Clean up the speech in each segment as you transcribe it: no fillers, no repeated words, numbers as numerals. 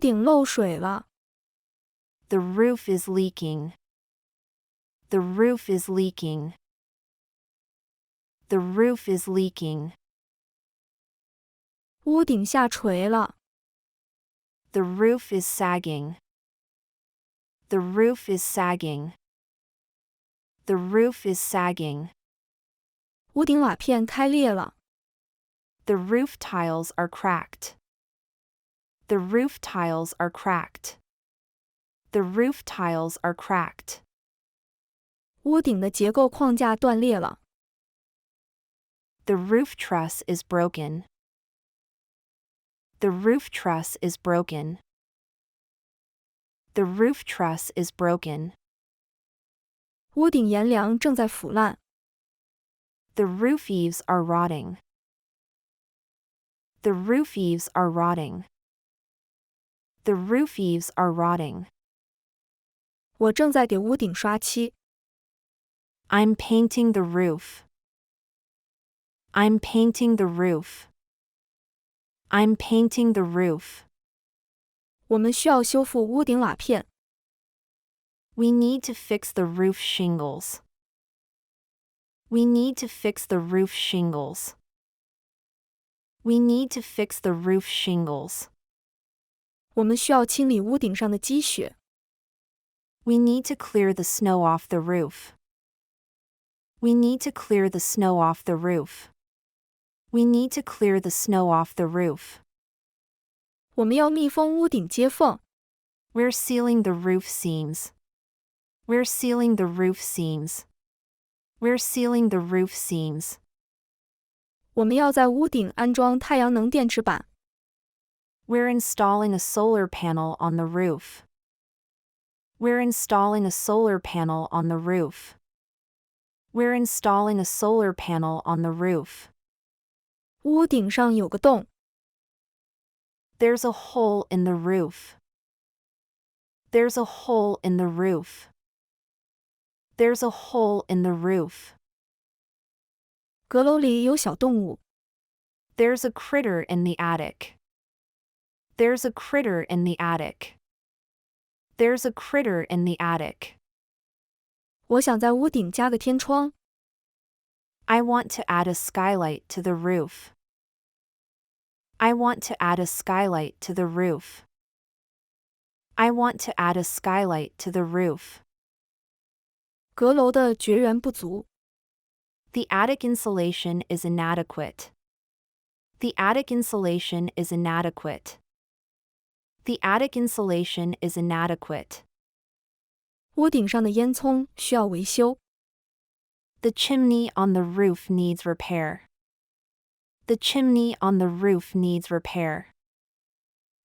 顶漏水了。The roof is leaking. The roof is leaking. The roof is leaking. 屋顶下垂了。The roof is sagging. The roof is sagging. The roof is sagging. 屋顶瓦片开裂了。The roof tiles are cracked. The roof tiles are cracked. The roof tiles are cracked. 屋顶的结构框架断裂了。The roof truss is broken. The roof truss is broken. The roof truss is broken. 屋顶檐梁正在腐烂。The roof eaves are rotting. The roof eaves are rotting. The roof eaves are rotting. 我正在给屋顶刷漆。I'm painting the roof. I'm painting the roof. I'm painting the roof. 我们需要修复屋顶瓦片。We need to fix the roof shingles. We need to fix the roof shingles. We need to fix the roof shingles. 我们需要清理屋顶上的积雪。We need to clear the snow off the roof. We need to clear the snow off the roof. We need to clear the snow off the roof. 我们要密封屋顶接缝。We're sealing the roof seams. We're sealing the roof seams. We're sealing the roof seams. 我们要在屋顶安装太阳能电池板。We're installing a solar panel on the roof. We're installing a solar panel on the roof. We're installing a solar panel on the roof. 屋顶上有个洞。There's a hole in the roof. There's a hole in the roof. There's a hole in the roof. 阁楼里有小动物。There's a critter in the attic. There's a critter in the attic. There's a critter in the attic. 我想在屋顶加个天窗。I want to add a skylight to the roof. I want to add a skylight to the roof. I want to add a skylight to the roof. 阁楼的绝缘不足。The attic insulation is inadequate. The attic insulation is inadequate. The attic insulation is inadequate. 屋顶上的烟囱需要维修。The chimney on the roof needs repair. The chimney on the roof needs repair.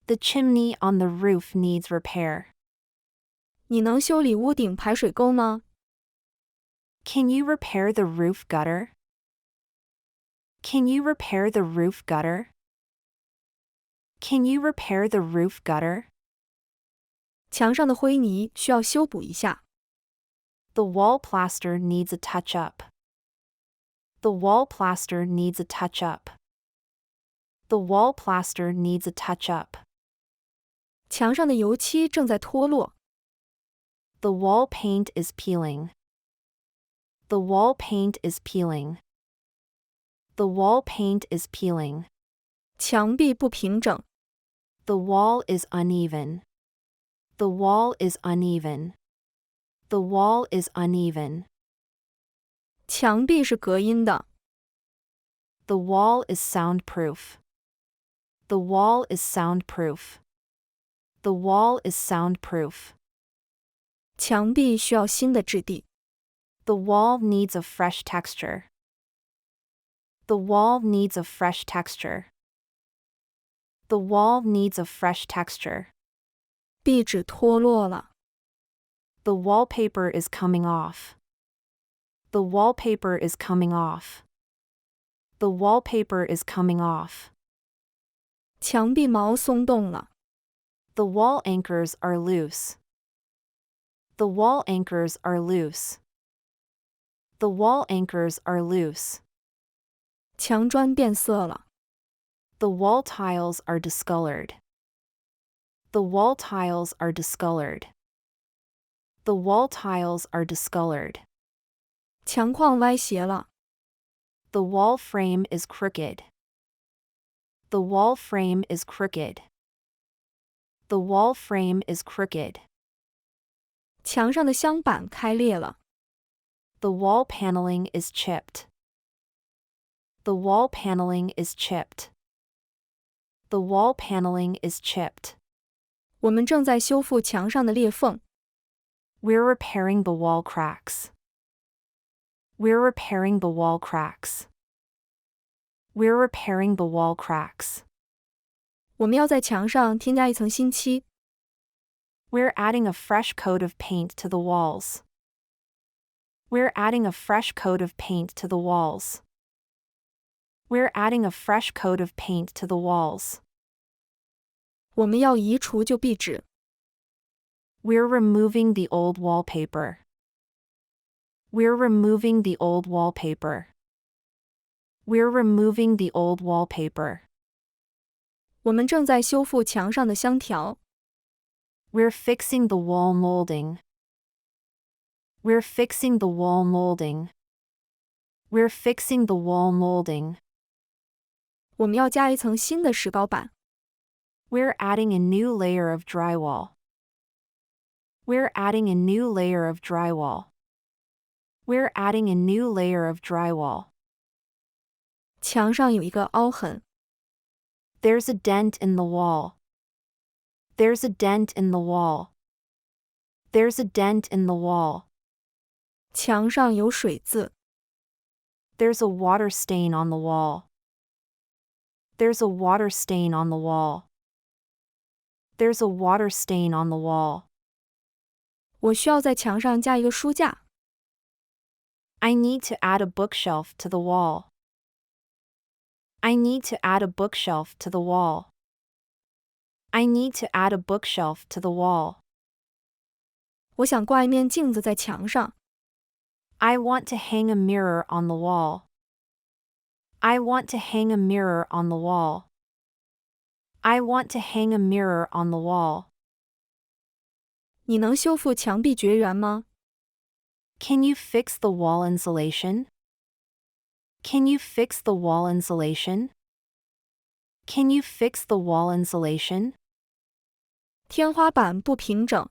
The chimney on the roof needs repair. 你能修理屋顶排水沟吗？ Can you repair the roof gutter? Can you repair the roof gutter? Can you repair the roof gutter? 墙上的灰泥需要修补一下。The wall plaster needs a touch-up. The wall plaster needs a touch-up. The wall plaster needs a touch-up. 墙上的油漆正在脱落。The wall paint is peeling. The wall paint is peeling. The wall paint is peeling. 墙壁不平整。The wall is uneven. The wall is uneven. The wall is uneven. 墙壁是隔音的。The wall is soundproof. The wall is soundproof. The wall is soundproof. 墙壁需要新的质地。The wall needs a fresh texture. The wall needs a fresh texture. The wall needs a fresh texture. 壁纸脱落了。The wallpaper is coming off. The wallpaper is coming off. The wallpaper is coming off. 墙壁毛松动了。The wall anchors are loose. The wall anchors are loose. The wall anchors are loose. 墙砖变色了。The wall tiles are discolored. The wall tiles are discolored. The wall tiles are discolored. 墙框歪斜了。The wall frame is crooked. The wall frame is crooked. The wall frame is crooked. 墙上的镶板开裂了。The wall paneling is chipped. The wall paneling is chipped. The wall paneling is chipped. 我们正在修复墙上的裂缝。We're repairing the wall cracks. We're repairing the wall cracks. We're repairing the wall cracks. 我们要在墙上添加一层新漆。We're adding a fresh coat of paint to the walls. We're adding a fresh coat of paint to the walls. We're adding a fresh coat of paint to the walls. 我们要移除旧壁纸。We're removing the old wallpaper. We're removing the old wallpaper. We're removing the old wallpaper. 我们正在修复墙上的镶条。We're fixing the wall molding. We're fixing the wall molding. We're fixing the wall molding. 我们要加一层新的石膏板。We're adding a new layer of drywall. We're adding a new layer of drywall. We're adding a new layer of drywall. 墙上有一个凹痕。There's a dent in the wall. There's a dent in the wall. There's a dent in the wall. 墙上有水渍。There's a water stain on the wall. There's a water stain on the wall. There's a water stain on the wall. 我需要在墙上加一个书架。I need to add a bookshelf to the wall. I need to add a bookshelf to the wall. I need to add a bookshelf to the wall. 我想挂一面镜子在墙上。I want to hang a mirror on the wall. I want to hang a mirror on the wall. I want to hang a mirror on the wall. 你能修复墙壁绝缘吗？ Can you fix the wall insulation? Can you fix the wall insulation? Can you fix the wall insulation? 天花板不平整。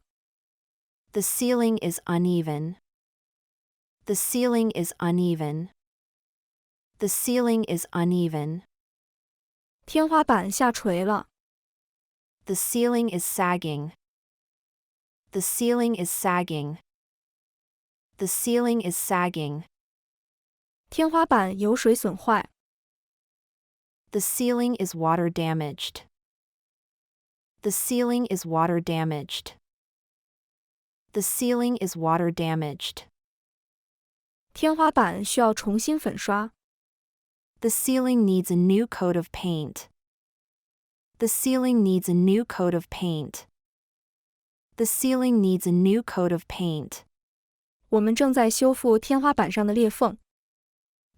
The ceiling is uneven. The ceiling is uneven. The ceiling is uneven. 天花板下垂了。 The ceiling is sagging. The ceiling is sagging. The ceiling is sagging. 天花板有水损坏。 The ceiling is water damaged. The ceiling is water damaged. The ceiling is water damaged. 天花板需要重新粉刷。 The ceiling needs a new coat of paint. The ceiling needs a new coat of paint. The ceiling needs a new coat of paint. 我们正在修复天花板上的裂缝。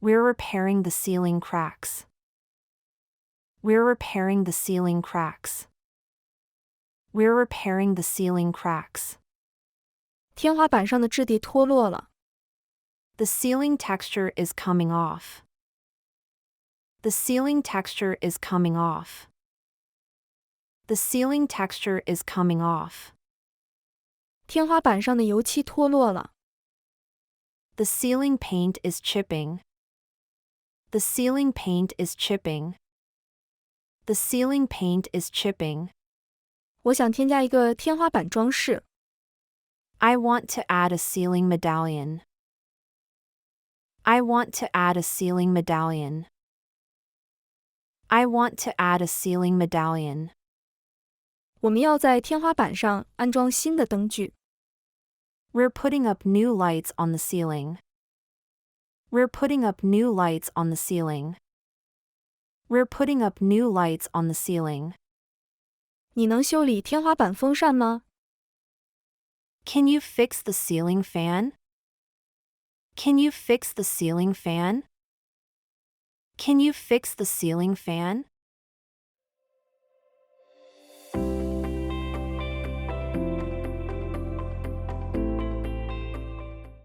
We're repairing the ceiling cracks. We're repairing the ceiling cracks. We're repairing the ceiling cracks. 天花板上的质地脱落了。 The ceiling texture is coming off. The ceiling texture is coming off. The ceiling texture is coming off. 天花板上的油漆脱落了。 The ceiling paint is chipping. The ceiling paint is chipping. The ceiling paint is chipping. 我想添加一个天花板装饰。 I want to add a ceiling medallion. I want to add a ceiling medallion. I want to add a ceiling medallion. 我们要在天花板上安装新的灯具。 We're putting up new lights on the ceiling. We're putting up new lights on the ceiling. We're putting up new lights on the ceiling. 你能修理天花板风扇吗？ Can you fix the ceiling fan? Can you fix the ceiling fan? Can you fix the ceiling fan?